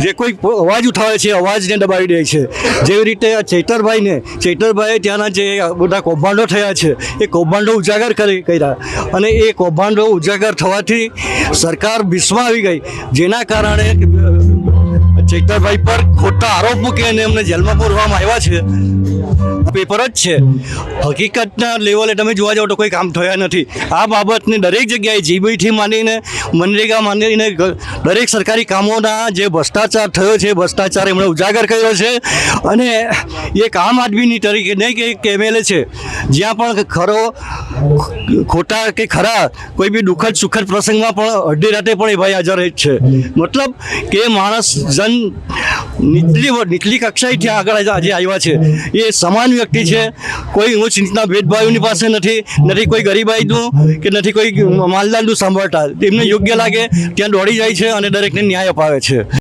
જે કોઈ અવાજ ઉઠાવે છે અવાજને દબાવી દે છે. જેવી રીતે ચૈતરભાઈ ત્યાંના જે બધા કૌભાંડો થયા છે એ કૌભાંડો ઉજાગર કર્યા અને એ કૌભાંડો ઉજાગર થવાથી સરકાર ભીસમાં આવી ગઈ, જેના કારણે ચૈતરભાઈ પર ખોટા આરોપ મૂકી અને એમને જેલમાં પૂરવામાં આવ્યા છે. પેપર જ છે. હકીકતના લેવલે તમે જોવા જાઓ તો કોઈ કામ થયા નથી. આ બાબતને દરેક જગ્યાએ જીબીથી માંડીને મનરેગા માંડીને દરેક સરકારી કામોના જે ભ્રષ્ટાચાર થયો છે ભ્રષ્ટાચાર એમણે ઉજાગર કર્યો છે. અને એક આમ આદમીની તરીકે નહીં કે એક એમએલએ છે, જ્યાં પણ ખોટા કે ખરા કોઈ બી દુઃખદ સુખદ પ્રસંગમાં પણ અડધી રાતે પણ એ ભાઈ હાજર જ છે. મતલબ કે માણસ નીચલી કક્ષાએથી આગળ આજે આવ્યા છે. એ સમાન વ્યક્તિ છે. કોઈ ઊંચ નીચના ભેદભાવની પાસે નથી કોઈ ગરીબાઈનું કે નથી કોઈ માલદારનું સાંભળતા. એમને યોગ્ય લાગે ત્યાં દોડી જાય છે અને દરેકને ન્યાય અપાવે છે.